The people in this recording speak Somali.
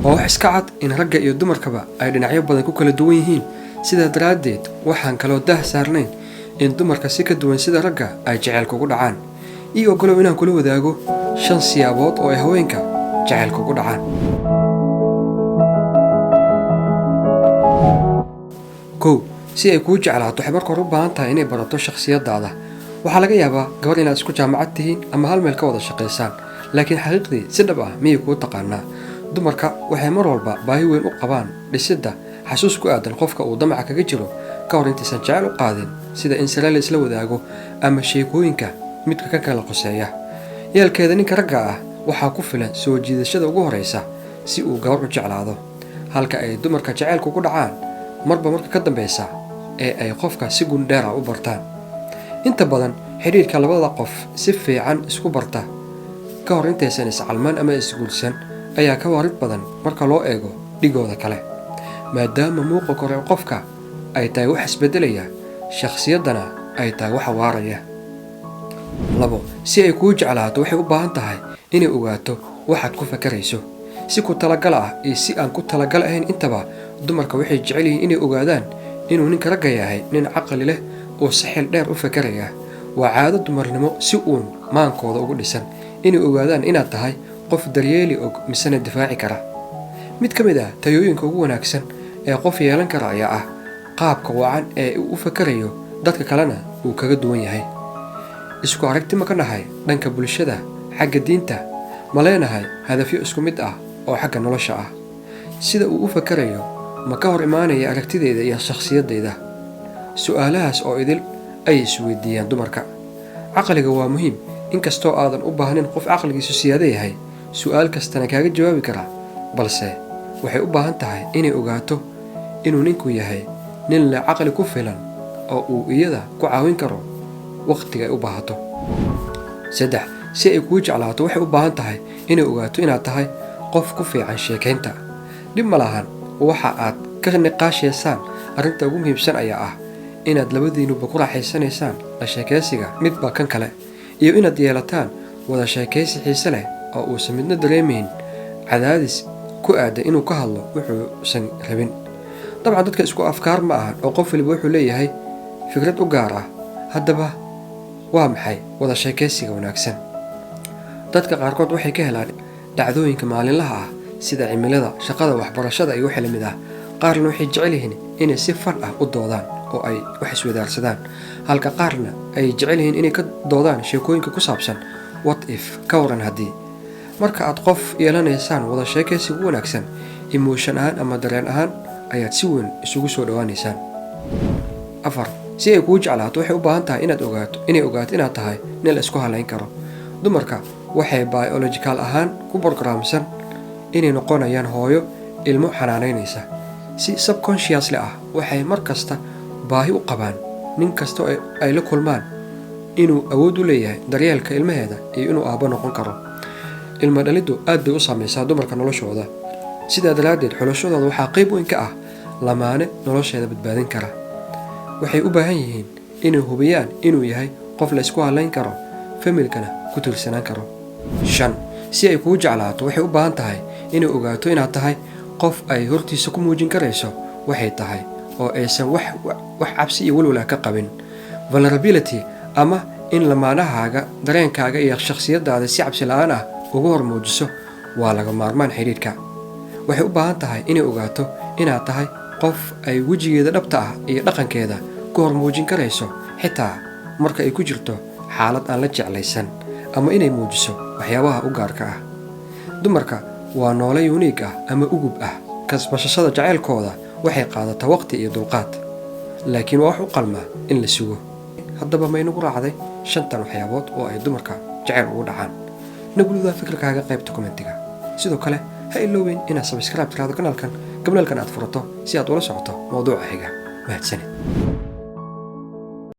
waa wax iska cad in ragga iyo dumarkaba ay dhinacyo badan ku kala duwan yihiin, sidaa daraaddeed waxaan kaloo daah saarnayn in dumarka si ka duwan sida ragga ay jacaylka ugu dhacaan. ii oggolow inaan kula wadaago 5 siyaabood oo ay haweenka jacaylka ugu dhacaan. 1. si ay kuu jeclaato waxay marka hore u baahan tahay inay barato shakhsiyadaada. waxaa laga yaabaa gabar inaad isku jaamacad tihiin ama hal meel ka wada shaqaysaan, laakiin xaqiiqdii si dhab ah miyay kuu taqaanaa. dumarka waxay mar walba baahi weyn u qabaan dhisidda xasuus ku aadan qofka uu damaca kaga jiro ka hor intaysan jacayl u qaadin, sida in sare la isla wadaago ama sheekooyinka midka ka kala qoseeya. yeelkeeda ninka ragga ah waxaa ku filan soo jiidashada ugu horreysa si uu gabar u jeclaado, halka ay dumarka jacaylku ku dhacaan marba marka ka dambeysa ee ay qofka si gundheer ah u bartaan. inta badan xidhiirka labada qof si fiican isku barta ka hor intaysan iscalmaan ama isguulsan ayaa ka warid badan marka loo eego dhigooda kale, maadaama muuqa kore qofka ay tahay wax isbedelaya, shakhsiyaddana ay tahay wax waaraya. 2. si ay kuu jeclaato waxay u baahan tahay inay ogaato waxaad ku fakarayso. si ku talagal ah iyo si aan ku talagal ahayn intaba, dumarka waxay jecel yihiin inay ogaadaan inuu ninka ragga yahay nin caqli leh oo si xeel dheer u fakaraya. waa caado dumarnimo si uun maankooda ugu dhisan inay ogaadaan inaad tahay qof daryeeli og misena difaaci kara. mid ka mid ah tayooyinka ugu wanaagsan ee qof yeelan kara ayaa ah qaabka wacan ee uu u fakarayo dadka kalena uu kaga duwan yahay. isku aragti ma ka nahay dhanka bulshada, xagga diinta, ma leenahay hadafyo isku mid ah oo xagga nolosha ah. sida uu u fakarayo ma ka hor imaanaya aragtideeda iyo shakhsiyaddeeda. su'aalahaas oo idil ayay isweydiiyaan dumarka. caqliga waa muhiim, inkastoo aadan u baahnin qof caqligiisu siyaado yahay su'aal kastana kaaga jawaabi kara, balse waxay u baahan tahay inay ogaato inuu ninku yahay nin leh caqli ku filan oo uu iyada ku caawin karo waqtiga ay u baahato. 3. si ay kuu jeclaato waxay u baahan tahay inay ogaato inaad tahay qof ku fiican sheekaynta. dhib ma lahan waxa aad ka niqaashaysaan, arrinta ugu muhiimsan ayaa ah inaad labadiinuba ku raaxaysanaysaan la sheekaysiga midba kan kale, iyo inaad yeelataan wada sheekaysi xiise leh oo uusan midna dareemayn cadaadis ku aada inuu ka hadlo wuxuusan rabin. dabcan dadka isku afkaar ma ahan oo qof waliba wuxuu leeyahay fikrad u gaar ah. haddaba waa maxay wada sheekaysiga wanaagsan? dadka qaarkood waxay ka helaan dhacdooyinka maalinlaha ah sida cimilada, shaqada, waxbarashada iyo wixii la mid ah. qaarna waxay jecel yihiin inay si far ah u doodaan oo ay wax iswadaarsadaan, halka qaarna ay jecel yihiin inay ka doodaan sheekooyinka ku saabsan what if, ka waran haddii. marka aad qof yeelanaysaan wada sheekaysiga wanaagsan, emotion ahaan ama dareen ahaan ayaad si weyn isugu soo dhowaanaysaan. 4. si ay kuu jeclaato waxay u baahan tahay inay ogaato inaad tahay nin la isku halayn karo. dumarka waxay biological ahaan ku programsan inay noqonayaan hooyo ilmo xanaanaynaysa. si subconsciously ah waxay mar kasta baahi u qabaan nin kasta oo ay la kulmaan inuu awood u leeyahay daryeelka ilmaheeda iyo inuu aabbo noqon karo. ilmo dhaliddu aad bay u saamaysaa dumarka noloshooda, sidaa daraaddeed xulashadooda waxaa qayb weyn ka ah lamaane nolosheeda badbaadin kara. waxay u baahan yihiin inay hubiyaan inuu yahay qof la isku halayn karo, familkana ku tiirsanaan karo. 5. si ay kuu jeclaato waxay u baahan tahay inay ogaato inaad tahay qof ay hortiisa ku muujin karayso waxay tahay oo aysan wax cabsi iyo walwala ka qabin. vulnerability ama in lamaanahaaga dareenkaaga iyo shakhsiyadaada si cabsi la'aan ah uga hor muujiso waa laga maarmaan xidhiidhka. waxay u baahan tahay inay ogaato inaad tahay qof ay wejigeeda dhabta ah iyo dhaqankeeda ku hor muujin karayso, xitaa marka ay ku jirto xaalad aan la jeclaysan ama inay muujiso waxyaabaha u gaarka ah. dumarka waa noole uniig ah ama ugub ah. kasbashada jacaylkooda waxay qaadataa waqti iyo dulqaad, laakiin waa wax u qalma in la sugo. haddaba maynagu raacday 5tan waxyaabood oo ay dumarka jacayl ugu dhacaan? naguludaa fikirkaaga qaybta kommentiga. sidoo kale ha ilooweyn inaad subscribe tiraado kanaalkan, gabnaalkan aad furato si aad ula socoto mawduuca xiga. mahadsanid.